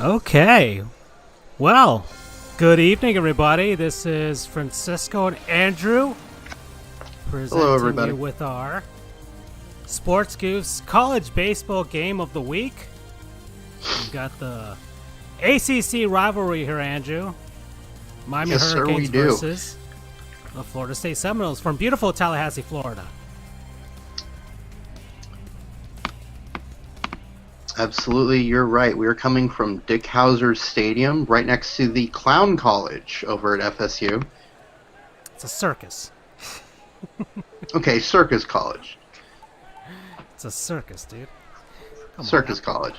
Okay. Well, good evening, everybody. This is Francisco and Andrew Hello, presenting everybody. you with our Sports Goofs College Baseball Game of the Week. We've got the ACC rivalry here, Andrew. Miami Yes, sir, Hurricanes we do. versus the Florida State Seminoles from beautiful Tallahassee, Florida. Absolutely, you're right. We are coming from Dick Howser Stadium, right next to the Clown College over at FSU. It's a circus. Okay, Circus College. It's a circus, dude. Come Circus College.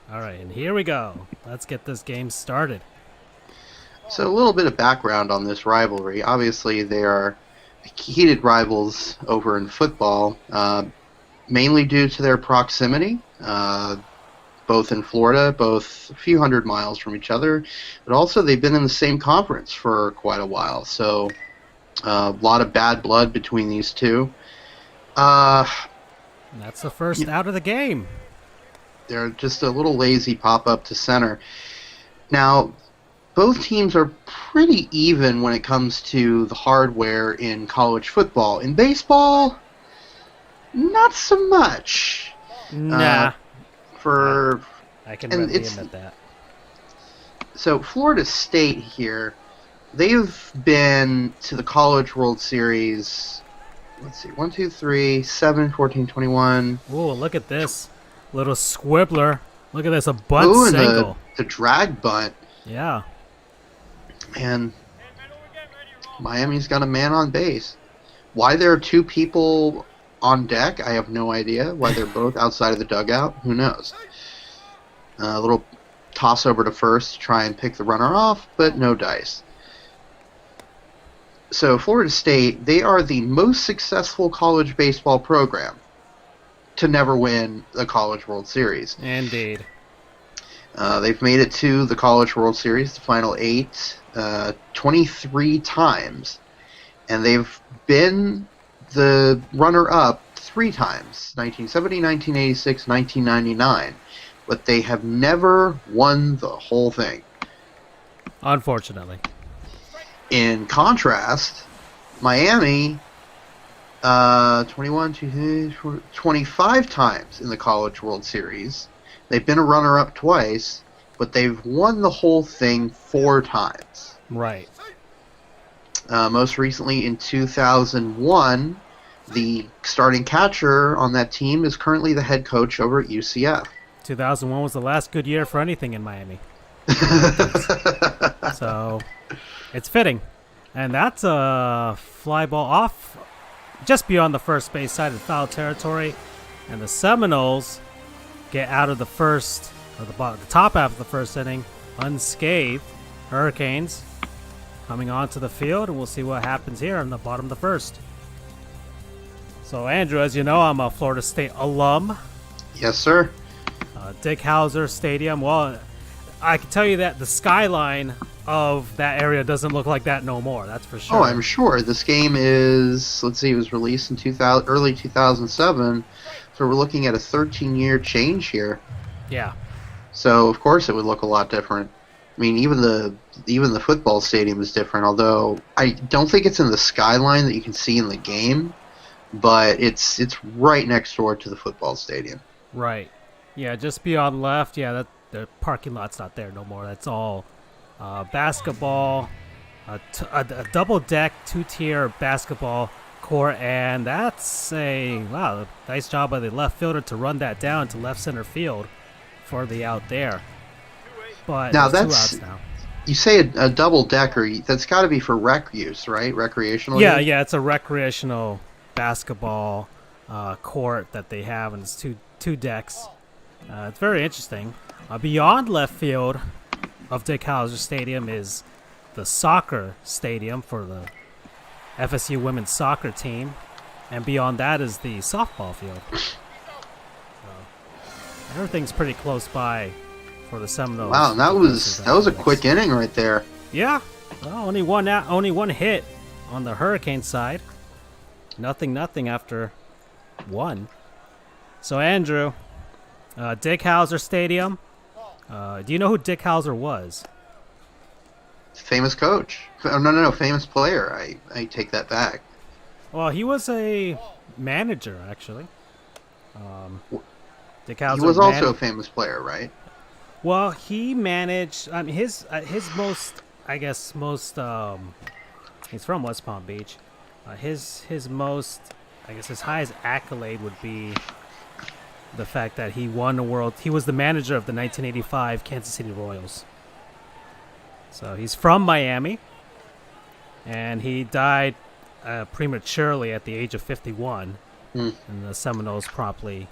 on. All right, and here we go. Let's get this game started. So a little bit of background on this rivalry. Obviously, they are heated rivals over in football, mainly due to their proximity, both in Florida, both a few hundred miles from each other, but also they've been in the same conference for quite a while. So a lot of bad blood between these two. And that's the first out of the game. They're just a little lazy pop-up to center. Now, both teams are pretty even when it comes to the hardware in college football. In baseball, not so much. Nah. I can and readily it's- admit that. So Florida State here, they've been to the College World Series, let's see, 1, 2, 3, 7, 14, 21. Ooh, look at this. Little squibbler. Look at this, a bunt Ooh, and single. the drag bunt. Yeah. And Miami's got a man on base. Why there are two people on deck, I have no idea. Why they're both outside of the dugout, who knows. A little toss over to first to try and pick the runner off, but no dice. So Florida State, they are the most successful college baseball program to never win the College World Series. Indeed. They've made it to the College World Series, the final 8, 23 times. And they've been the runner-up 3 times, 1970, 1986, 1999. But they have never won the whole thing. Unfortunately. In contrast, Miami, 21, 25 times in the College World Series. They've been a runner-up twice, but they've won the whole thing 4 times. Right. Most recently in 2001, the starting catcher on that team is currently the head coach over at UCF. 2001 was the last good year for anything in Miami. So, it's fitting. And that's a fly ball off just beyond the first base side of foul territory. And the Seminoles get out of the first, or the top half of the first inning, unscathed. Hurricanes coming onto the field, and we'll see what happens here in the bottom of the first. So, Andrew, as you know, I'm a Florida State alum. Yes, sir. Dick Howser Stadium. Well, I can tell you that the skyline of that area doesn't look like that no more. That's for sure. Oh, I'm sure. This game is, let's see, it was released in early 2007, so we're looking at a 13-year change here. Yeah. So, of course, it would look a lot different. I mean, even the football stadium is different, although I don't think it's in the skyline that you can see in the game, but it's right next door to the football stadium. Right. Yeah, just beyond left. Yeah, the parking lot's not there no more. That's all basketball, a double-deck, 2-tier basketball court, and that's a nice job by the left fielder to run that down to left center field for the out there. But Now there's 2 that's outs now. You say a double decker. That's got to be for rec use, right? Recreational. Yeah, use? yeah, it's a recreational basketball court that they have, and it's two decks. It's very interesting. Beyond left field of Dick Howser Stadium is the soccer stadium for the FSU women's soccer team, and beyond that is the softball field. Everything's pretty close by for the Seminoles. Wow, that was a quick inning right there. Yeah, well, only one hit on the Hurricane side. Nothing after 1. So Andrew, Dick Howser Stadium, Do you know who Dick Hauser was? Famous coach. Oh, no, famous player. I take that back. Well, he was a manager, actually. Dick Hauser He was also a famous player, right? Well, he managed. I mean, his most, I guess, most. He's from West Palm Beach. His most, I guess, his highest accolade would be the fact that he won the world. He was the manager of the 1985 Kansas City Royals. So he's from Miami, and he died prematurely at the age of 51. And the Seminoles promptly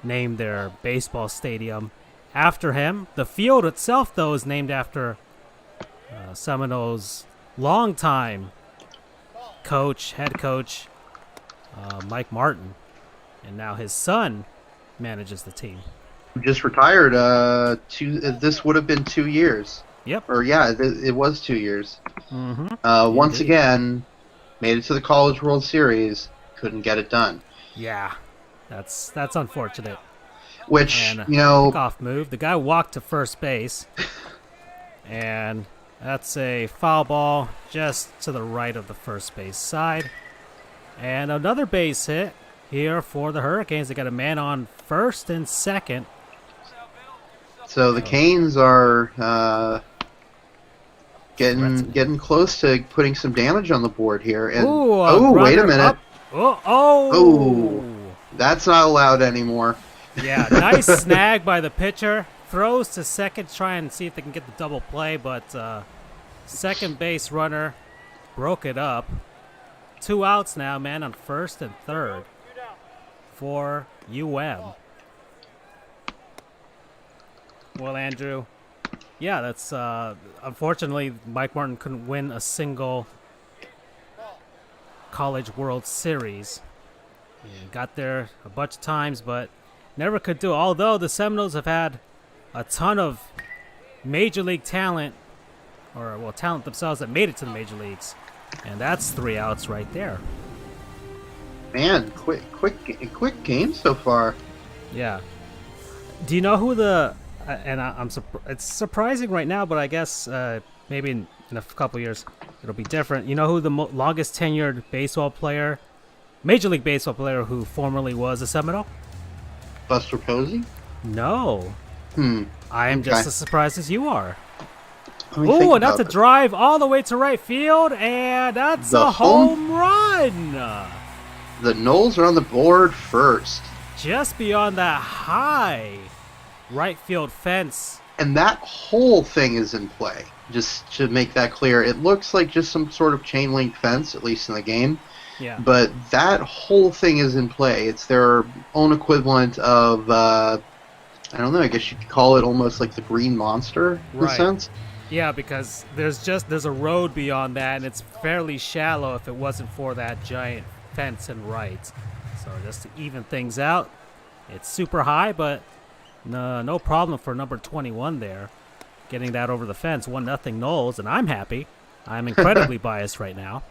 named their baseball stadium after him. The field itself, though, is named after Seminoles' longtime head coach, Mike Martin, and now his son manages the team. Just retired. This would have been 2 years. Yep. Or yeah, it was 2 years. Mm-hmm. Once again, made it to the College World Series, couldn't get it done. Yeah, that's unfortunate. Which, and kickoff move. The guy walked to first base, and that's a foul ball just to the right of the first base side. And another base hit here for the Hurricanes. They got a man on first and second. So the Canes are getting close to putting some damage on the board here. And wait a minute. Oh, that's not allowed anymore. Yeah, nice snag by the pitcher. Throws to second, try and see if they can get the double play, but second base runner broke it up. 2 outs now, man on first and third for UM. Well, Andrew, yeah, that's unfortunately Mike Martin couldn't win a single College World Series. He got there a bunch of times, but never could do it. Although the Seminoles have had a ton of major league talent, or talent themselves that made it to the major leagues, and that's 3 outs right there. Man, quick game so far. Yeah. Do you know who the? It's surprising right now, but I guess maybe in a couple years it'll be different. You know who the longest tenured Major League Baseball player who formerly was a Seminole? Buster Posey? No. I am just as surprised as you are. Oh, and that's a drive all the way to right field, and that's a home run. The Noles are on the board first. Just beyond that high right field fence. And that whole thing is in play. Just to make that clear, it looks like just some sort of chain link fence, at least in the game. Yeah. But that whole thing is in play. It's their own equivalent of, I don't know, I guess you could call it almost like the Green Monster in a sense. Yeah, because there's a road beyond that, and it's fairly shallow if it wasn't for that giant fence and right. So just to even things out, it's super high, but no problem for number 21 there, getting that over the fence. 1-0 Noles, and I'm happy. I'm incredibly biased right now.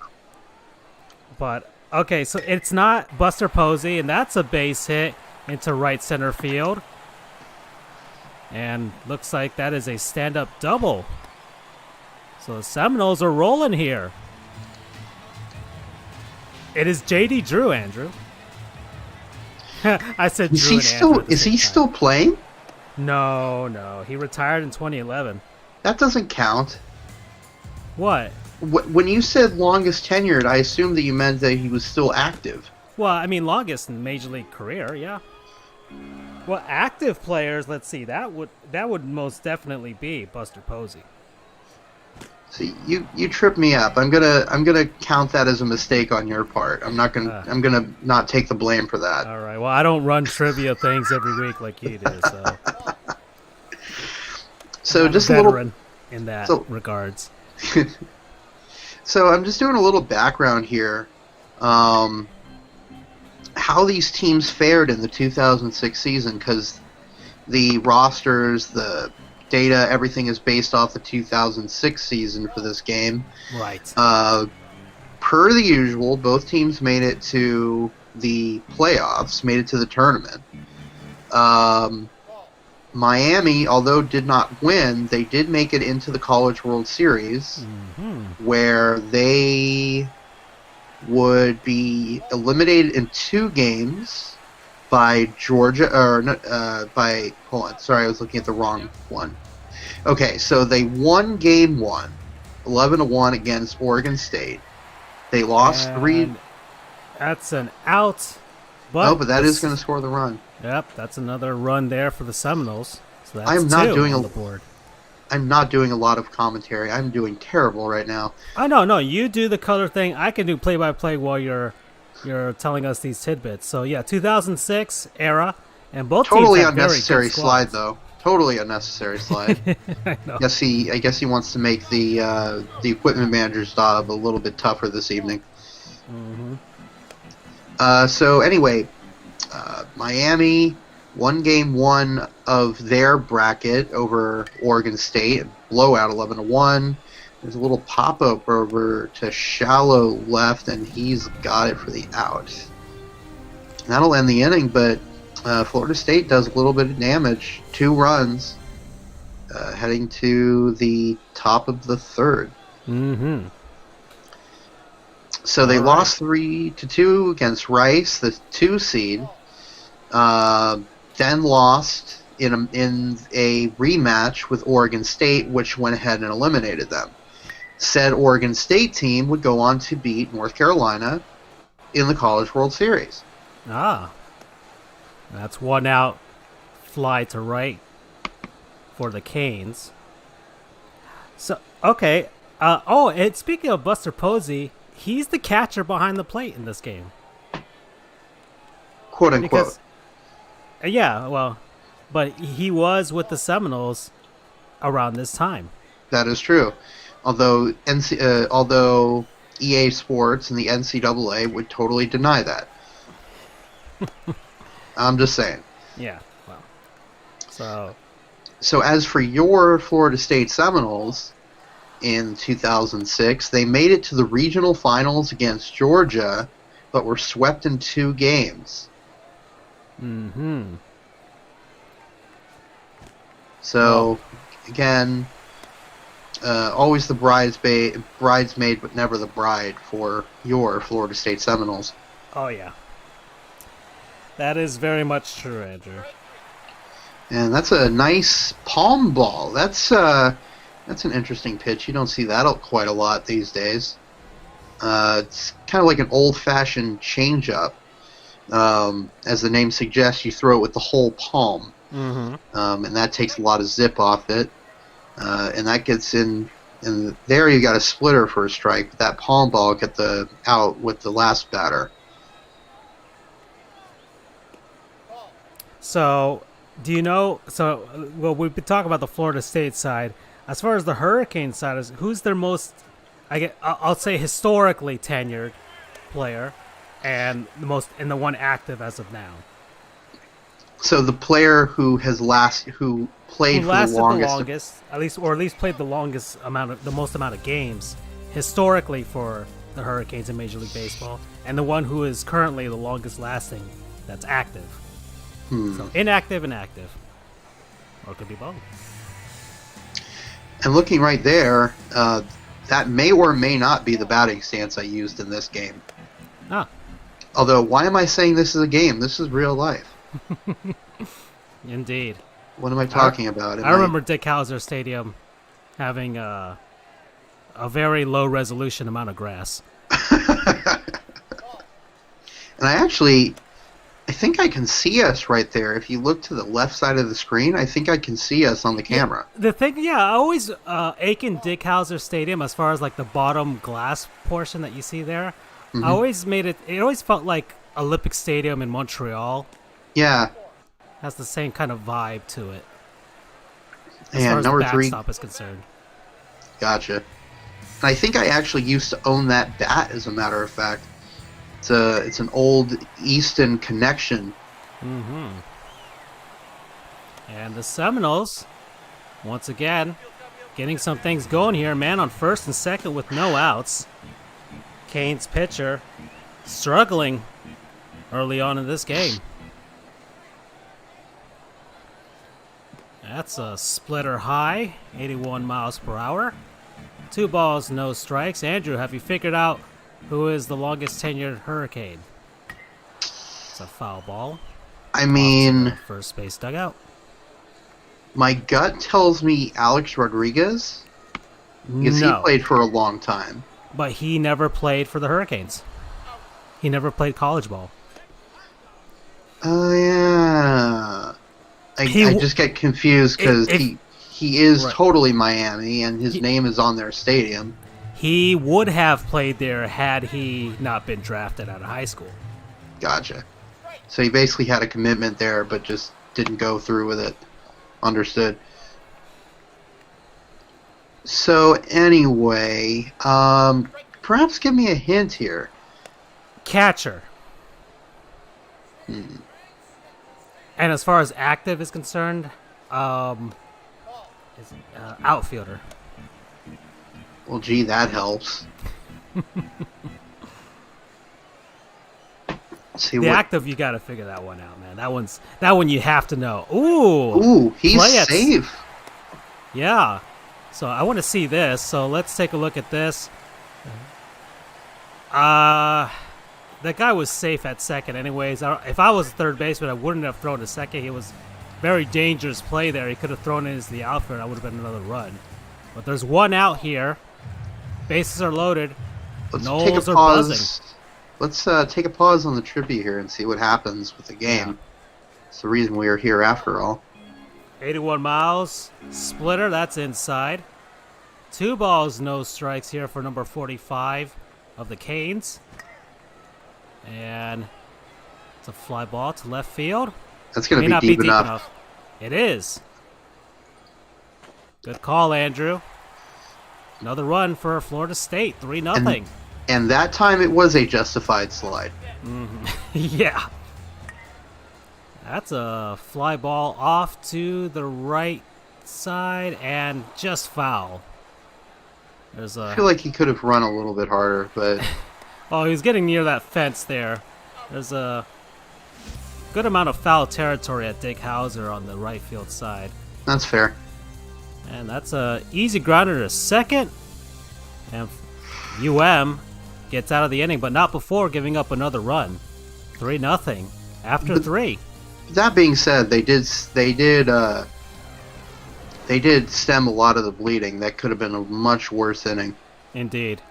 But, okay, so it's not Buster Posey, and that's a base hit into right center field. And looks like that is a stand-up double. So the Seminoles are rolling here. It is J.D. Drew, Andrew. I said Drew and Andrew. Is he still playing? No. He retired in 2011. That doesn't count. What? When you said longest tenured, I assumed that you meant that he was still active. Well, I mean, longest in Major League career, yeah. Well, active players, let's see, that would most definitely be Buster Posey. See, you tripped me up. I'm gonna count that as a mistake on your part. I'm gonna not take the blame for that. All right. Well, I don't run trivia things every week like you do, so. So I'm just a a little veteran in that regards. So I'm just doing a little background here. How these teams fared in the 2006 season, because the rosters, the data, everything is based off the 2006 season for this game. Right. Per the usual, both teams made it to the playoffs, made it to the tournament. Miami, although did not win, they did make it into the College World Series, where they would be eliminated in 2 games by Georgia, by, hold on, sorry, I was looking at the wrong one. Okay, so they won game 1, 11-1 against Oregon State. They lost And 3. That's an out. But But that is going to score the run. Yep, that's another run there for the Seminoles. So that's I'm not 2 doing on the board. I'm not doing a lot of commentary. I'm doing terrible right now. I know, no, you do the color thing. I can do play-by-play while you're telling us these tidbits. So yeah, 2006 era, and both Totally teams have unnecessary very good slide squads. though. Totally unnecessary slide. I know. I guess he wants to make the equipment manager's job a little bit tougher this evening. So anyway, Miami won game 1 of their bracket over Oregon State, blowout 11-1. There's a little pop up over to shallow left, and he's got it for the out. That'll end the inning, but Florida State does a little bit of damage. 2 runs, heading to the top of the 3rd. So they lost 3-2 against Rice, the 2 seed. Then lost in a rematch with Oregon State, which went ahead and eliminated them. Said Oregon State team would go on to beat North Carolina in the College World Series. That's 1 out, fly to right for the Canes. So okay, and speaking of Buster Posey, he's the catcher behind the plate in this game. Quote unquote. Because, yeah, well, but he was with the Seminoles around this time. That is true. Although EA Sports and the NCAA would totally deny that. I'm just saying. Yeah, well, So as for your Florida State Seminoles in 2006, they made it to the regional finals against Georgia, but were swept in 2 games. So, again, always the bridesmaid, but never the bride for your Florida State Seminoles. Oh yeah, that is very much true, Andrew. And that's a nice palm ball. That's an interesting pitch. You don't see that quite a lot these days. It's kind of like an old-fashioned changeup. As the name suggests, you throw it with the whole palm. And that takes a lot of zip off it. And that gets in, and there you got a splitter for a strike. But that palm ball get the out with the last batter. So, do you know? So, well, we've been talking about the Florida State side. As far as the Hurricane side is, who's their most, I'll say historically tenured player, and the one active as of now. So the player who lasted for the longest, at least played the most amount of games historically for the Hurricanes in Major League Baseball, and the one who is currently the longest lasting that's active. So inactive and active, or it could be both. And looking right there, that may or may not be the batting stance I used in this game. Although, why am I saying this is a game? This is real life. Indeed. What am I talking about? I remember Dick Howser Stadium having a very low resolution amount of grass. And I think I can see us right there. If you look to the left side of the screen, I think I can see us on the camera. The thing, I always Aiken Dick Howser Stadium, as far as like the bottom glass portion that you see there, I always it always felt like Olympic Stadium in Montreal. Yeah. Has the same kind of vibe to it. As And far as number the 3. backstop is concerned. Gotcha. And I think I actually used to own that bat, as a matter of fact. It's an old Easton connection. And the Seminoles, once again, getting some things going here. Man on first and second with no outs. Canes pitcher struggling early on in this game. That's a splitter high, 81 miles per hour. 2 balls, no strikes. Andrew, have you figured out who is the longest tenured Hurricane? It's a foul ball. I mean, First base dugout. my gut tells me Alex Rodriguez because he played for a long time. But he never played for the Hurricanes. He never played college ball. Oh, yeah. I just get confused because he is totally Miami, and his name is on their stadium. He would have played there had he not been drafted out of high school. Gotcha. So he basically had a commitment there, but just didn't go through with it. Understood. So anyway, perhaps give me a hint here. Catcher. And as far as active is concerned, outfielder. Well, gee, that helps. Active, you got to figure that one out, man. That one you have to know. Ooh, he's safe. Yeah. So I want to see this. So let's take a look at this. That guy was safe at second anyways. If I was a third baseman, I wouldn't have thrown to second. He was very dangerous play there. He could have thrown it into the outfield. That would have been another run. But there's one out here. Bases are loaded. Knolls are buzzing. Let's take a pause on the trivia here and see what happens with the game. Yeah. It's the reason we are here after all. 81 miles. Splitter, that's inside. 2 balls, no strikes here for number 45 of the Canes. And it's a fly ball to left field. That's going to be deep enough. It is. Good call, Andrew. Another run for Florida State, 3-0. And that time it was a justified slide. Mm-hmm. Yeah. That's a fly ball off to the right side and just foul. I feel like he could have run a little bit harder, but... Oh, he was getting near that fence there. There's a good amount of foul territory at Dick Hauser on the right field side. That's fair. And that's a easy grounder to second. And UM gets out of the inning, but not before giving up another run. 3-0 after 3. That being said, they did stem a lot of the bleeding. That could have been a much worse inning. Indeed.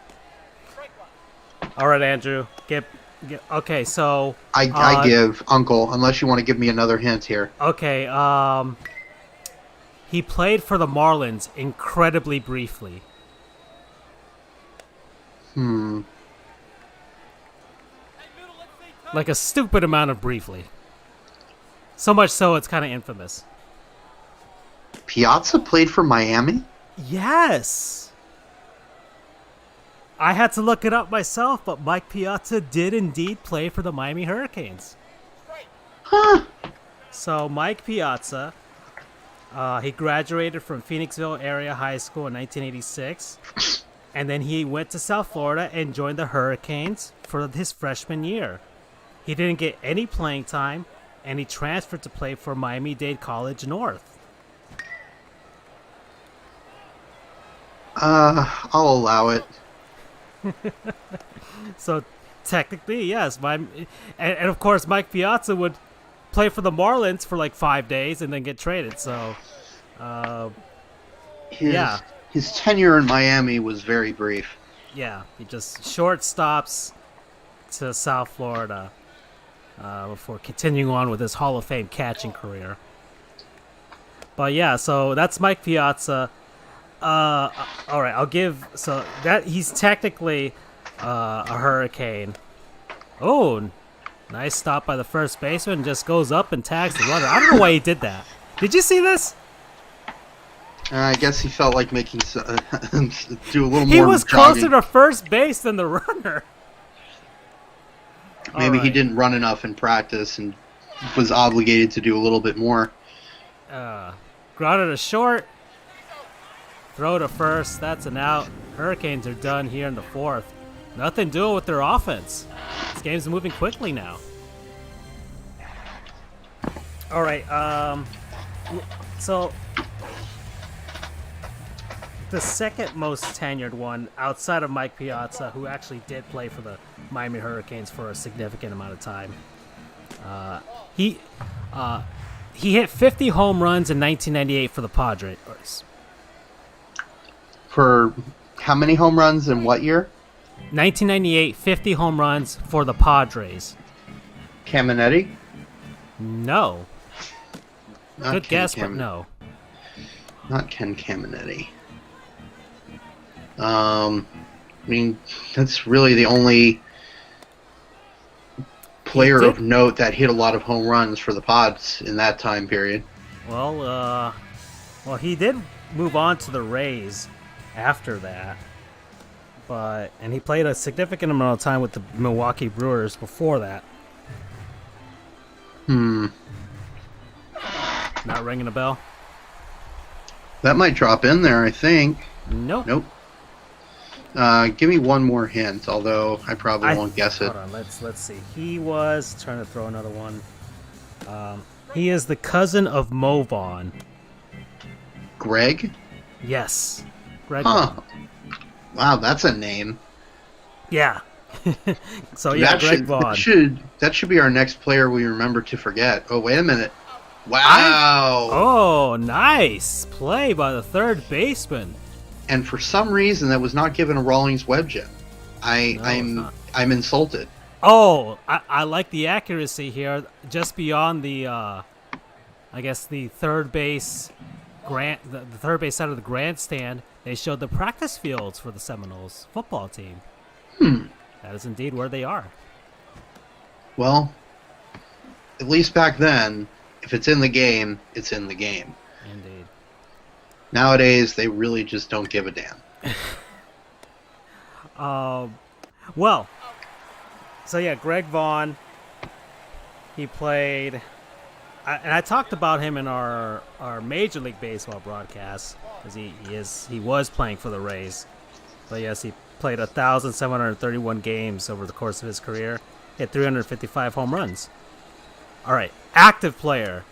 All right, Andrew. Okay, so I give Uncle, unless you want to give me another hint here. Okay, he played for the Marlins incredibly briefly. Like a stupid amount of briefly. So much so it's kind of infamous. Piazza played for Miami? Yes. I had to look it up myself, but Mike Piazza did indeed play for the Miami Hurricanes. Huh. So Mike Piazza, he graduated from Phoenixville Area High School in 1986. And then he went to South Florida and joined the Hurricanes for his freshman year. He didn't get any playing time, and he transferred to play for Miami-Dade College North. I'll allow it. So, technically, yes. And of course, Mike Piazza would play for the Marlins for like 5 days and then get traded. So, yeah. His tenure in Miami was very brief. Yeah, he just short stops to South Florida before continuing on with his Hall of Fame catching career. But yeah, so that's Mike Piazza. All right, I'll give so that he's technically a Hurricane. Oh, nice stop by the first baseman. Just goes up and tags the runner. I don't know why he did that. Did you see this? I guess he felt like making do a little more. He was jogging. closer to first base than the runner. Maybe he didn't run enough in practice and was obligated to do a little bit more. Grounded to short. Throw to first. That's an out. Hurricanes are done here in the 4th. Nothing doing with their offense. This game's moving quickly now. All right. So, the second most tenured one outside of Mike Piazza, who actually did play for the Miami Hurricanes for a significant amount of time. He hit 50 home runs in 1998 for the Padres. For how many home runs in what year? 1998, 50 home runs for the Padres. Caminetti? No. Not Good Ken guess, but no. Not Ken Caminetti. I mean, that's really the only player of note that hit a lot of home runs for the Pods in that time period. Well, he did move on to the Rays after that, and he played a significant amount of time with the Milwaukee Brewers before that. Not ringing a bell? That might drop in there, I think. Nope. Give me one more hint, although I probably won't guess it. Hold on, let's see. He was trying to throw another one. He is the cousin of Mo Vaughn. Greg? Yes. Greg Huh. Vaughn. Wow, that's a name. Yeah. So yeah, Greg Vaughn. That should be our next player we remember to forget. Oh, wait a minute. Wow. Oh, nice play by the third baseman. And for some reason, that was not given a Rawlings Web gem. I'm insulted. Oh, I like the accuracy here. Just beyond the, I guess the third base the third base side of the grandstand, they showed the practice fields for the Seminoles football team. That is indeed where they are. Well, at least back then, if it's in the game, it's in the game. Indeed. Nowadays, they really just don't give a damn. Well, so yeah, Greg Vaughn, he played, and I talked about him in our Major League Baseball broadcast, because he was playing for the Rays. But yes, he played 1,731 games over the course of his career, hit 355 home runs. All right, active player.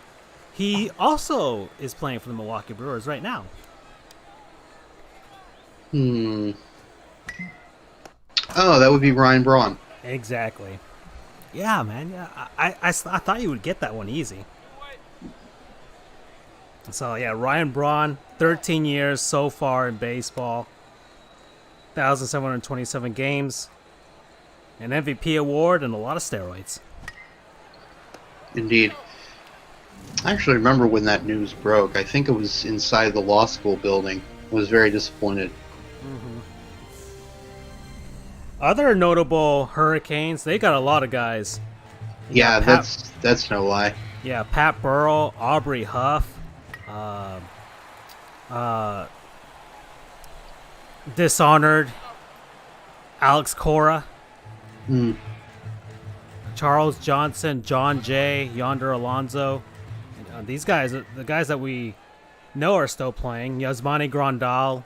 He also is playing for the Milwaukee Brewers right now. Oh, that would be Ryan Braun. Exactly. Yeah, man. Yeah, I thought you would get that one easy. So yeah, Ryan Braun, 13 years so far in baseball, 1,727 games, an MVP award, and a lot of steroids. Indeed. I actually remember when that news broke. I think it was inside the law school building. I was very disappointed. Other notable Hurricanes, they got a lot of guys. Yeah, that's no lie. Yeah, Pat Burrell, Aubrey Huff, Dishonored, Alex Cora, Charles Johnson, John Jay, Yonder Alonso. These guys, the guys that we know are still playing. Yasmani Grandal.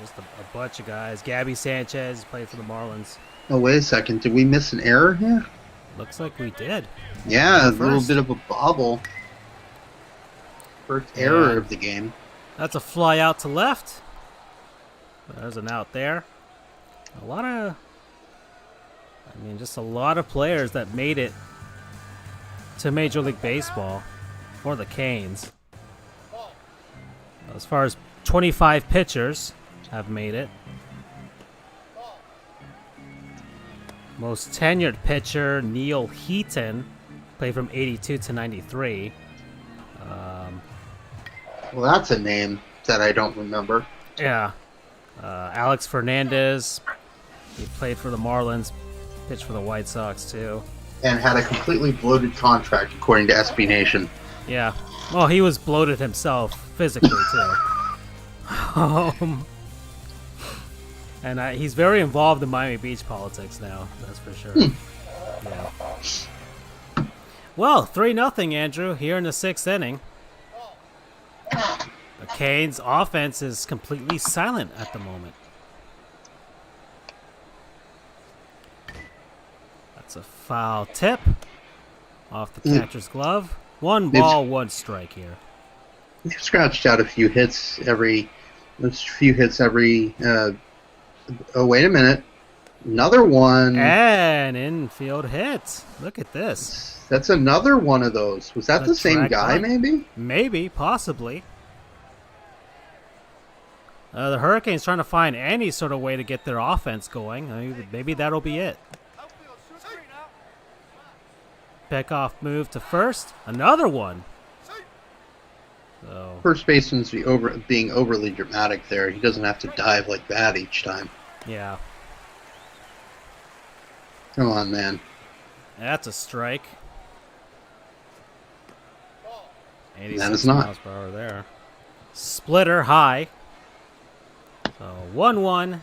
Just a bunch of guys. Gabby Sanchez played for the Marlins. Oh, wait a second. Did we miss an error here? Looks like we did. Yeah, a little bit of a bobble. First error of the game. That's a fly out to left. There's an out there. Just a lot of players that made it to Major League Baseball for the Canes. As far as 25 pitchers have made it. Most tenured pitcher, Neil Heaton, played from 82 to 93. Well, that's a name that I don't remember. Yeah. Alex Fernandez, he played for the Marlins, pitched for the White Sox too. And had a completely bloated contract, according to SB Nation. Yeah. Well, he was bloated himself, physically too. And he's very involved in Miami Beach politics now, that's for sure. Yeah. Well, 3-0, Andrew, here in the 6th inning. The Canes' offense is completely silent at the moment. That's a foul tip off the catcher's glove. One ball, one strike here. They've scratched out a few hits every. Oh, wait a minute. Another one. And infield hit. Look at this. That's another one of those. Was that the same guy, maybe? Maybe, possibly. The Hurricanes trying to find any sort of way to get their offense going. I mean, maybe that'll be it. Pickoff move to first. Another one. So, first baseman's being overly dramatic there. He doesn't have to dive like that each time. Yeah. Come on, man. That's a strike. That is not. Miles per hour there. Splitter high. So 1-1.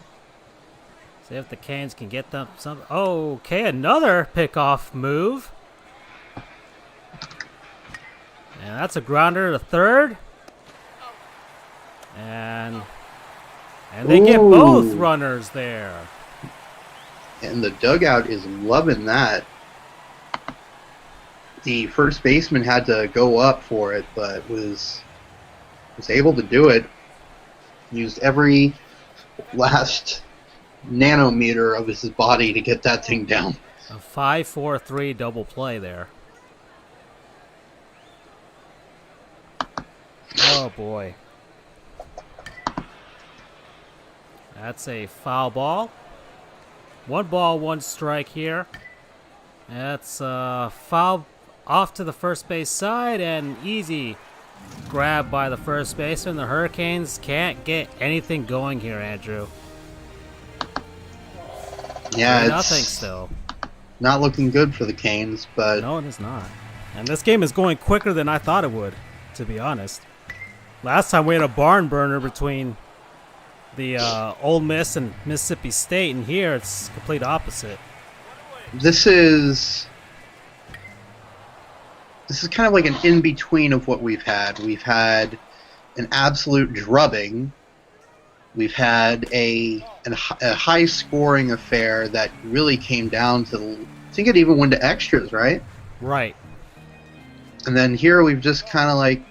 See if the Canes can get them some. Okay, another pickoff move. And that's a grounder to third. And they get both runners there. And the dugout is loving that. The first baseman had to go up for it, but was able to do it. Used every last nanometer of his body to get that thing down. A 5-4-3 double play there. Oh boy. That's a foul ball. One ball, one strike here. That's foul off to the first base side and easy grab by the first baseman. The Hurricanes can't get anything going here, Andrew. Yeah, nothing still. Not looking good for the Canes, but no, it is not. And this game is going quicker than I thought it would, to be honest. Last time we had a barn burner between the Ole Miss and Mississippi State, and here it's complete opposite. This is kind of like an in-between of what we've had. We've had an absolute drubbing. We've had a high-scoring affair that really came down to, I think it even went to extras, right? Right. And then here we've just kind of like,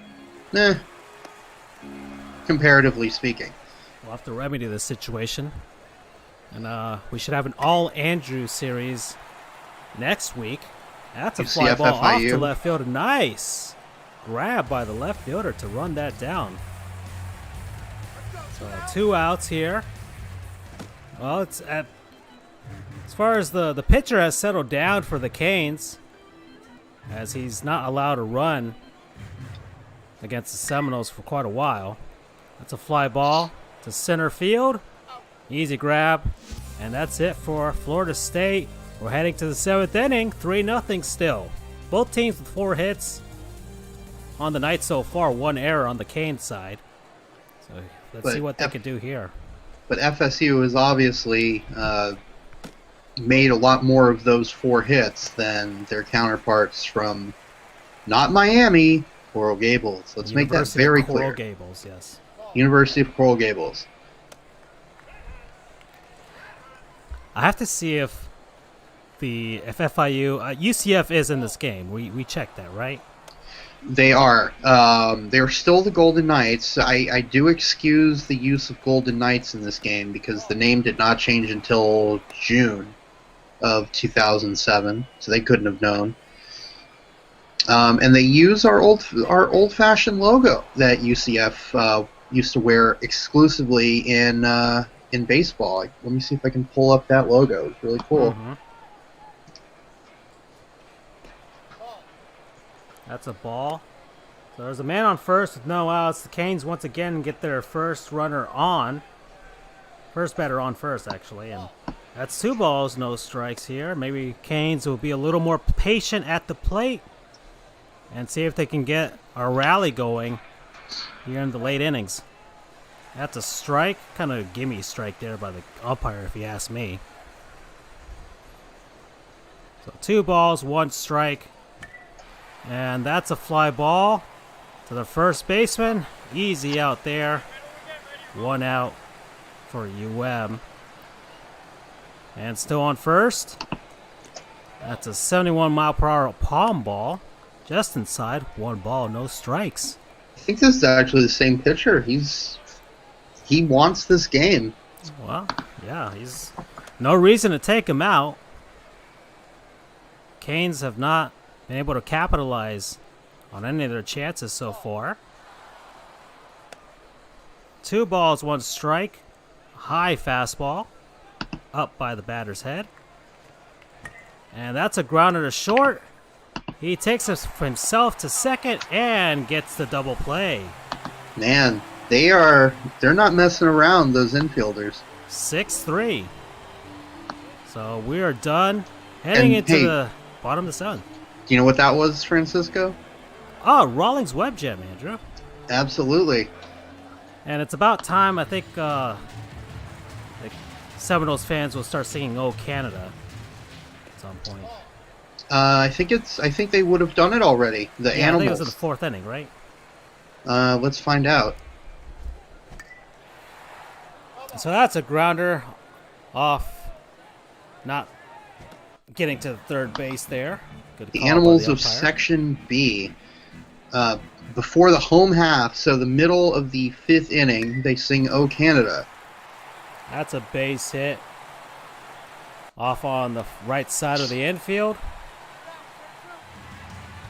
comparatively speaking. We'll have to remedy this situation. And we should have an all-Andrew series next week. That's a fly ball off to left field. Nice grab by the left fielder to run that down. So 2 outs here. Well, it's as far as the pitcher has settled down for the Canes, as he's not allowed to run against the Seminoles for quite a while. That's a fly ball to center field. Easy grab. And that's it for Florida State. We're heading to the 7th inning, 3-0 still. Both teams with 4 hits on the night so far, 1 error on the Canes side. So let's see what they can do here. But FSU has obviously made a lot more of those 4 hits than their counterparts from not Miami, Coral Gables. Let's make that very clear. Coral Gables, yes. University of Coral Gables. I have to see if FIU, UCF is in this game. We checked that, right? They are. They're still the Golden Knights. I do excuse the use of Golden Knights in this game because the name did not change until June of 2007, so they couldn't have known. And they use our old-fashioned logo that UCF used to wear exclusively in baseball. Let me see if I can pull up that logo. It's really cool. Mm-hmm. That's a ball. So there's a man on first with no outs. The Canes once again get their first runner on. First batter on first, actually. And that's 2 balls, no strikes here. Maybe Canes will be a little more patient at the plate and see if they can get a rally going here in the late innings. That's a strike. Kind of a gimme strike there by the umpire, if you ask me. So 2 balls, 1 strike. And that's a fly ball to the first baseman. Easy out there. 1 out for UM. And still on first. That's a 71-mile-per-hour palm ball. Just inside, 1 ball, no strikes. I think this is actually the same pitcher. He wants this game. Well, yeah, he's no reason to take him out. Canes have not been able to capitalize on any of their chances so far. 2 balls, 1 strike. High fastball. Up by the batter's head. And that's a grounder to short. He takes himself to second and gets the double play. Man, they're not messing around, those infielders. 6-3. So we are done. Heading into the bottom of the 7th. Do you know what that was, Francisco? Oh, Rawlings Web Gem, Andrew. Absolutely. And it's about time, I think, the Seminoles fans will start singing "Oh Canada" at some point. I think they would have done it already. The Yeah, Animals. I think it was in the 4th inning, right? Let's find out. So that's a grounder off, not getting to the third base there. Good The call by Animals the of umpire. Section B. Before the home half, so the middle of the 5th inning, they sing "Oh Canada." That's a base hit off on the right side of the infield.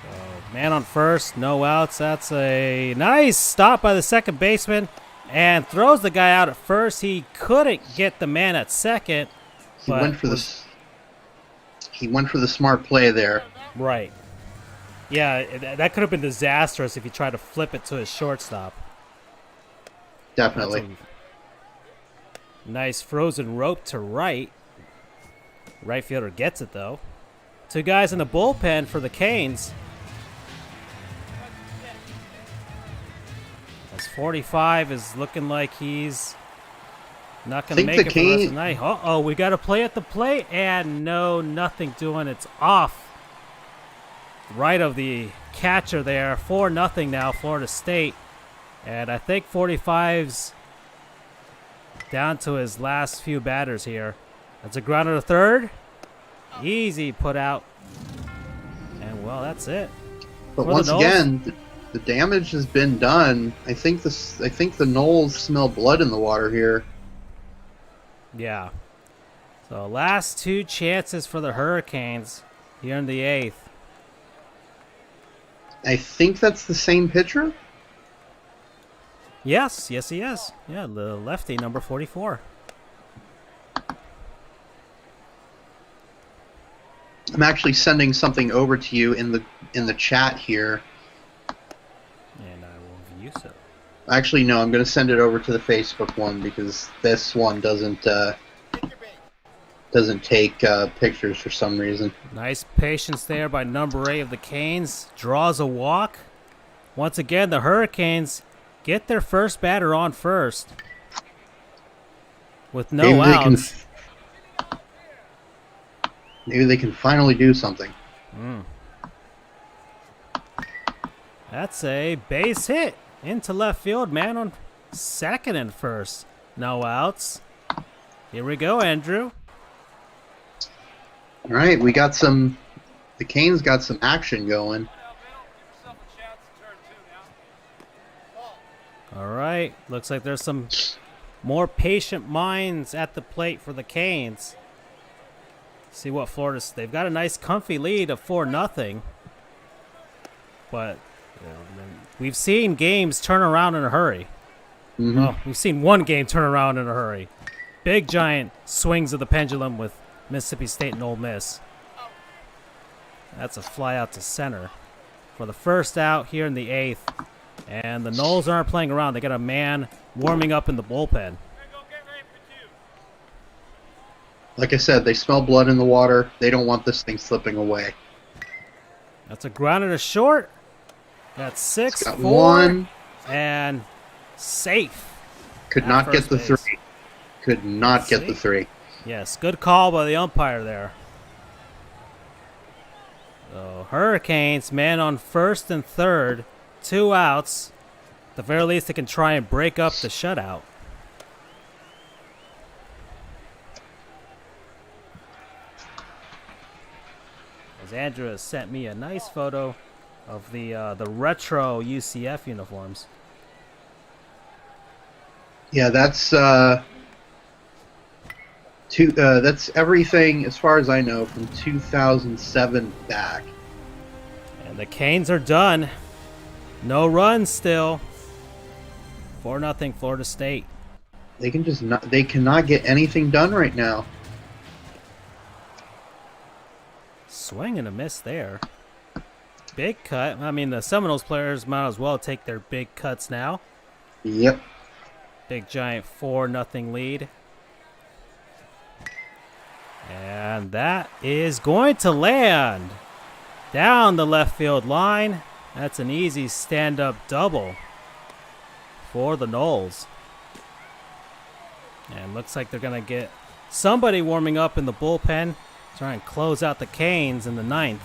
So, man on first, no outs. That's a nice stop by the second baseman and throws the guy out at first. He couldn't get the man at second. He but went for the smart play there. Right. Yeah, that could have been disastrous if he tried to flip it to his shortstop. Definitely. Nice frozen rope to right. Right fielder gets it, though. 2 guys in the bullpen for the Canes. As 45 is looking like he's not going to make it for the rest of the night. Uh-oh, we got to play at the plate. And no, nothing doing. It's off. Right of the catcher there. 4-0 now, Florida State. And I think 45's down to his last few batters here. That's a grounder to third. Easy put out. And, well, that's it. But For once the Noles. again, the damage has been done. I think the Noles smell blood in the water here. Yeah. So last 2 chances for the Hurricanes here in the 8th. I think that's the same pitcher. Yes, he is. Yeah, the lefty, number 44. I'm actually sending something over to you in the chat here. And I will view so. Actually, no, I'm going to send it over to the Facebook one because this one doesn't take pictures for some reason. Nice patience there by number 8 of the Canes. Draws a walk. Once again, the Hurricanes get their first batter on first. With no outs. Maybe they can finally do something. That's a base hit into left field. Man on second and first. No outs. Here we go, Andrew. All right, the Canes got some action going. All right. Looks like there's some more patient minds at the plate for the Canes. See what they've got a nice comfy lead of 4-0. But we've seen games turn around in a hurry. Mm-hmm. Well, we've seen one game turn around in a hurry. Big giant swings of the pendulum with Mississippi State and Ole Miss. That's a fly out to center for the first out here in the 8th. And the Noles aren't playing around. They got a man warming up in the bullpen. Like I said, they smell blood in the water. They don't want this thing slipping away. That's a grounder to short. That's 6-4. One. And safe. Could not get the 3. Could not get the 3. Yes, good call by the umpire there. So Hurricanes, man on first and third. 2 outs. At the very least, they can try and break up the shutout. As Andrew has sent me a nice photo of the retro UCF uniforms. Yeah, that's everything as far as I know from 2007 back. And the Canes are done. No runs still. 4-0 Florida State. They cannot get anything done right now. Swing and a miss there. Big cut. I mean, the Seminoles players might as well take their big cuts now. Yep. Big giant 4-0 lead. And that is going to land down the left field line. That's an easy stand-up double for the Noles. And looks like they're going to get somebody warming up in the bullpen. Try and close out the Canes in the 9th.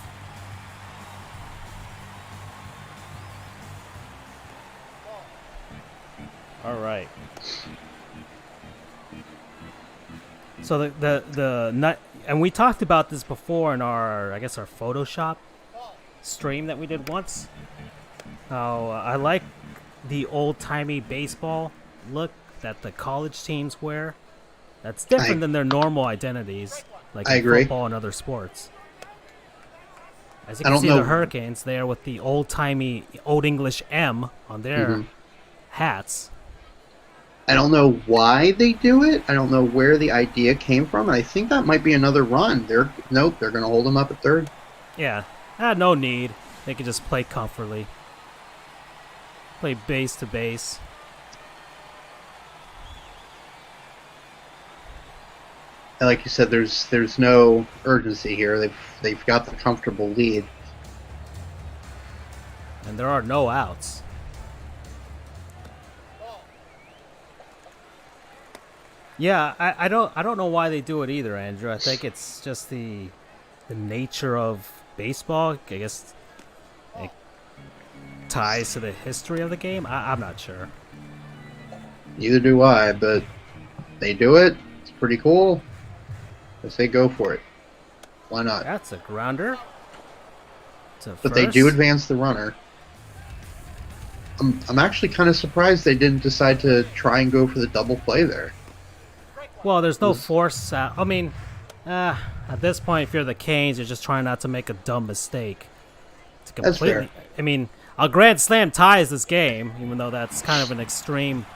All right. So and we talked about this before in our Photoshop stream that we did once. How I like the old-timey baseball look that the college teams wear. That's different than their normal identities, like in football and other sports. As you can see, the Hurricanes there with the old-timey Old English M on their hats. I don't know why they do it. I don't know where the idea came from. I think that might be another run. They're going to hold them up at third. Yeah, no need. They can just play comfortably. Play base to base. And like you said, there's no urgency here. They've got the comfortable lead. And there are no outs. Yeah, I don't know why they do it either, Andrew. I think it's just the nature of baseball. I guess it ties to the history of the game. I'm not sure. Neither do I, but they do it. It's pretty cool. I say go for it. Why not? That's a grounder. But they do advance the runner. I'm actually kind of surprised they didn't decide to try and go for the double play there. Well, there's no force. I mean, at this point, if you're the Canes, you're just trying not to make a dumb mistake. That's fair. I mean, a grand slam ties this game, even though that's kind of an extreme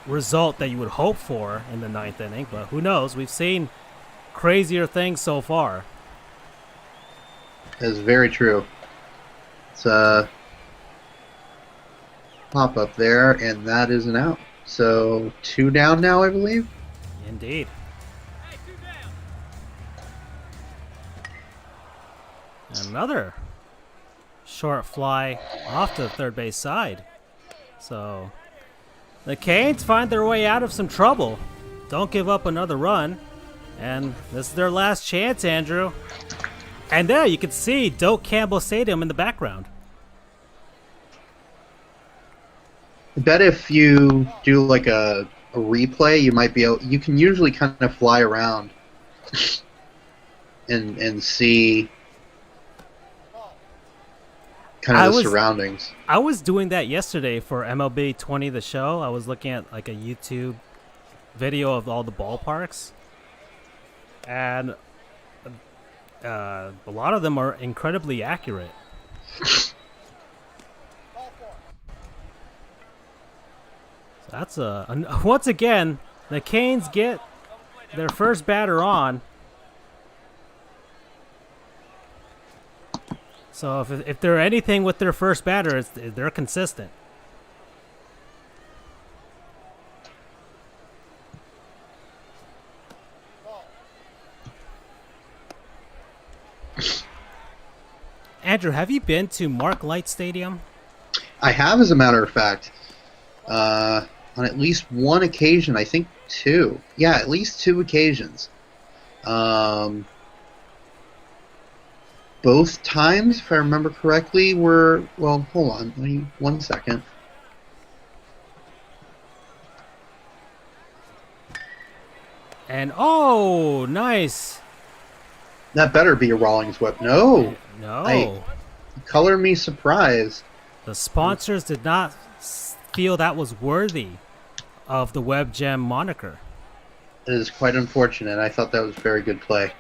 result that you would hope for in the 9th inning. But who knows? We've seen crazier things so far. That's very true. It's a pop up there, and that is an out. So 2 down now, I believe. Indeed. Another short fly off to the third base side. So the Canes find their way out of some trouble. Don't give up another run. And this is their last chance, Andrew. And there you can see Doak Campbell Stadium in the background. I bet if you do like a replay, you can usually kind of fly around and see kind of the surroundings. I was doing that yesterday for MLB 20 The Show. I was looking at like a YouTube video of all the ballparks, and a lot of them are incredibly accurate. That's once again, the Canes get their first batter on. So if they're anything with their first batter, they're consistent. Andrew, have you been to Mark Light Stadium? I have, as a matter of fact. On at least one occasion, I think 2. Yeah, at least 2 occasions. Both times, if I remember correctly, were... Well, hold on. Let me, 1 second. And, oh, nice. That better be a Rawlings whip. No. No. Color me surprised. The sponsors did not feel that was worthy of the Web Gem moniker. It is quite unfortunate. I thought that was very good play.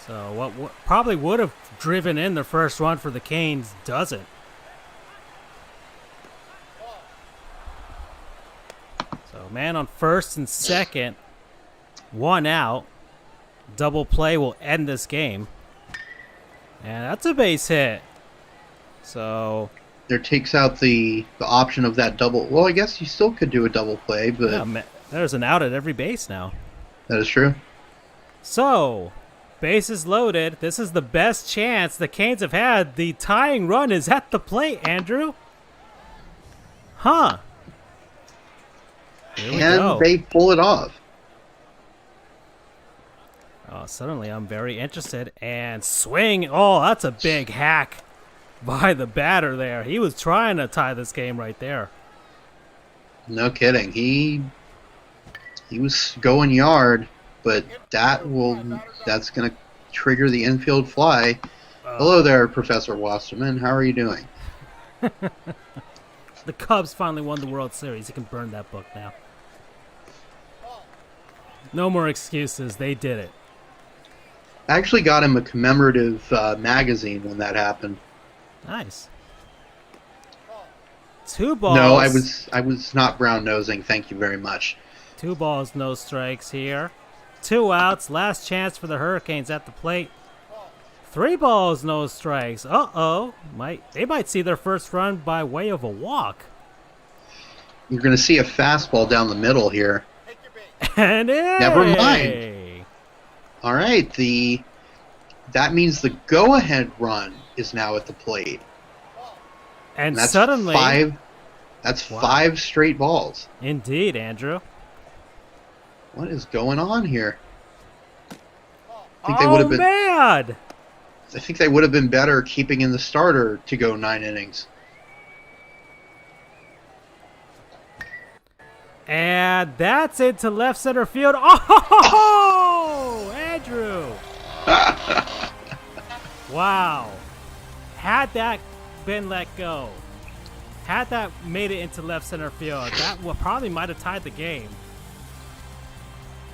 So what probably would have driven in the first run for the Canes doesn't. So man on first and second, one out. Double play will end this game. And that's a base hit. So There takes out the option of that double. Well, I guess you still could do a double play, but yeah, there's an out at every base now. that is true. So, bases loaded. This is the best chance the Canes have had. The tying run is at the plate, Andrew. Huh. Here we go. And they pull it off. Oh, suddenly I'm very interested. And swing. Oh, that's a big hack by the batter there. He was trying to tie this game right there. No kidding. He was going yard, but that's going to trigger the infield fly. Hello there, Professor Wasserman. How are you doing? The Cubs finally won the World Series. You can burn that book now. No more excuses. They did it. I actually got him a commemorative magazine when that happened. Nice. 2 balls. No, I was not brown nosing. Thank you very much. 2 balls, no strikes here. 2 outs. Last chance for the Hurricanes at the plate. 3 balls, no strikes. Uh-oh. They might see their first run by way of a walk. You're going to see a fastball down the middle here. And Never mind. All right, that means the go-ahead run is now at the plate. And that's suddenly... That's 5 straight balls. Indeed, Andrew. What is going on here? Man! I think they would have been better keeping in the starter to go 9 innings. And that's into left center field. Oh, Andrew! Wow. Had that been let go, had that made it into left center field, that probably might have tied the game.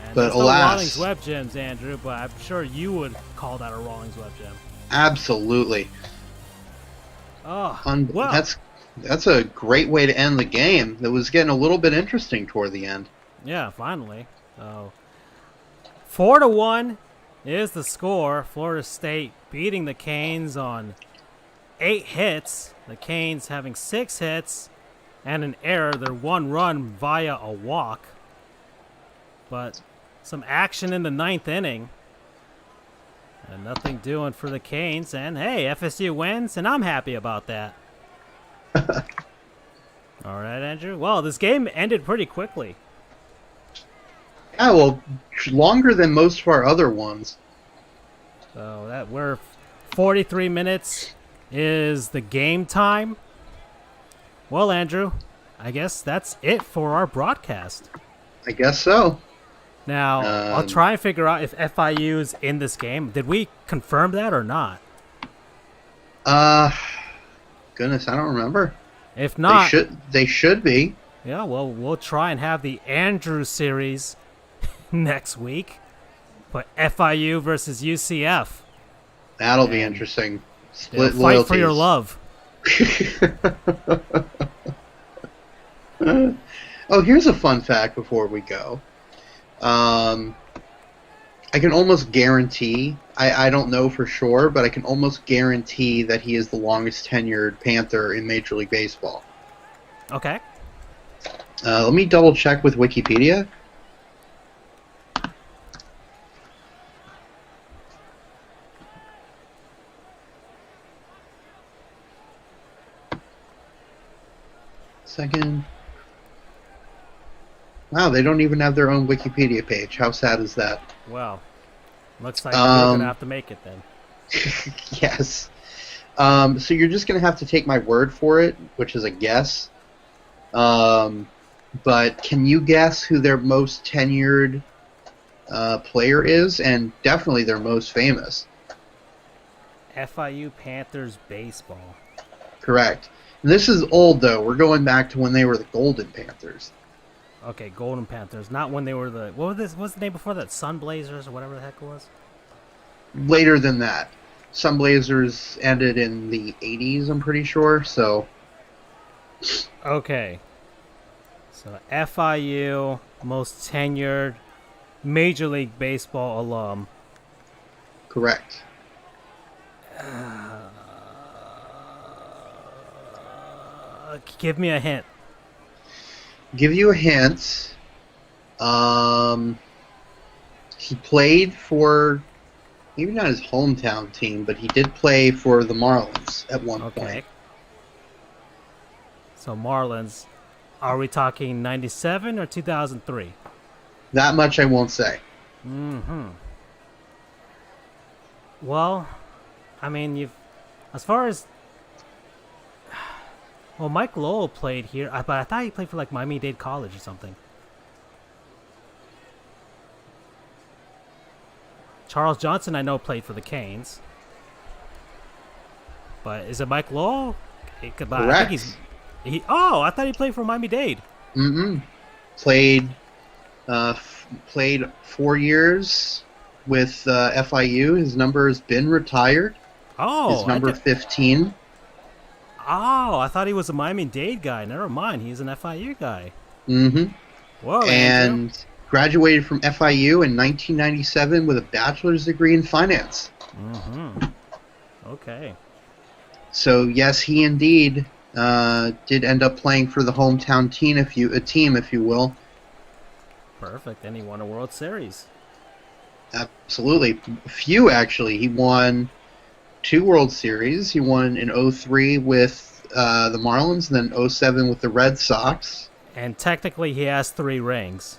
And but no alas, Rawlings Web Gems, Andrew, but I'm sure you would call that a Rawlings Web Gem. Absolutely. Oh, well, that's a great way to end the game. That was getting a little bit interesting toward the end. Yeah, finally. So 4-1 is the score. Florida State beating the Canes on 8 hits. The Canes having 6 hits and an error. Their 1 run via a walk. But some action in the 9th inning. And nothing doing for the Canes. And hey, FSU wins, and I'm happy about that. All right, Andrew. Well, this game ended pretty quickly. Yeah, well, longer than most of our other ones. So that we're 43 minutes is the game time. Well, Andrew, I guess that's it for our broadcast. I guess so. Now, I'll try and figure out if FIU is in this game. Did we confirm that or not? Goodness, I don't remember. If not, they should be. Yeah, well, we'll try and have the Andrew series next week. But FIU versus UCF. That'll be interesting. Split loyalties. Fight for your love. Oh, here's a fun fact before we go. I can almost guarantee, I don't know for sure, but I can almost guarantee that he is the longest tenured Panther in Major League Baseball. Okay. Let me double check with Wikipedia. Second. Wow, they don't even have their own Wikipedia page. How sad is that? Well, looks like we're going to have to make it then. Yes. So you're just going to have to take my word for it, which is a guess. But can you guess who their most tenured player is? And definitely their most famous. FIU Panthers baseball. Correct. And this is old, though. We're going back to when they were the Golden Panthers. Okay, Golden Panthers. Not when they were the... What's the name before that? Sun Blazers or whatever the heck it was? Later than that. Sun Blazers ended in the 80s, I'm pretty sure, so... Okay. So FIU, most tenured Major League Baseball alum. Correct. Give me a hint. Give you a hint. He played for, maybe not his hometown team, but he did play for the Marlins at one point. So Marlins, are we talking 97 or 2003? That much I won't say. Mm-hmm. Well, I mean, as far as... Well, Mike Lowell played here, but I thought he played for like Miami-Dade College or something. Charles Johnson, I know, played for the Canes. But is it Mike Lowell? Correct. I think I thought he played for Miami-Dade. Mm-mm. Played 4 years with FIU. His number has been retired. Oh, his number 15. Oh, I thought he was a Miami-Dade guy. Never mind, he's an FIU guy. Mm-hmm. Whoa, and Andrew. Graduated from FIU in 1997 with a bachelor's degree in finance. Mm-hmm. Okay. So yes, he indeed did end up playing for the hometown team, if you will. Perfect. And he won a World Series. Absolutely. Few, actually. He won 2 World Series. He won in 03 with the Marlins, and then 07 with the Red Sox. And technically he has 3 rings,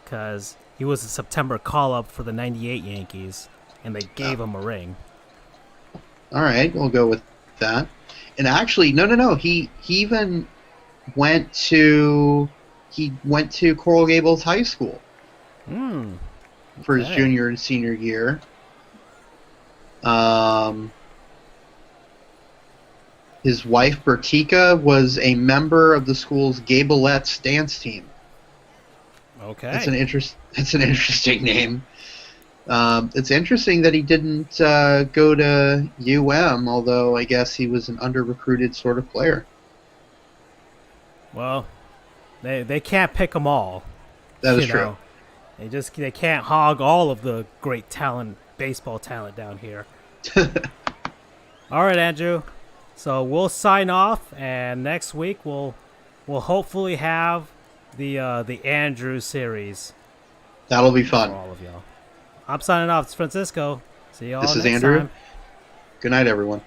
because he was a September call-up for the 98 Yankees, and they gave him a ring. All right, we'll go with that. And actually, no. He even went to Coral Gables High School for his junior and senior year. His wife Bertika was a member of the school's Gabelettes dance team. Okay, That's an interesting name. It's interesting that he didn't go to although I guess he was an under-recruited sort of player. Well, they can't pick them all. That is true. They can't hog all of the great talent, baseball talent down here. All right, Andrew. So we'll sign off, and next week we'll hopefully have the Andrew series. That'll be fun. For all of y'all. I'm signing off. It's Francisco. See y'all next time. This is Andrew. Good night, everyone.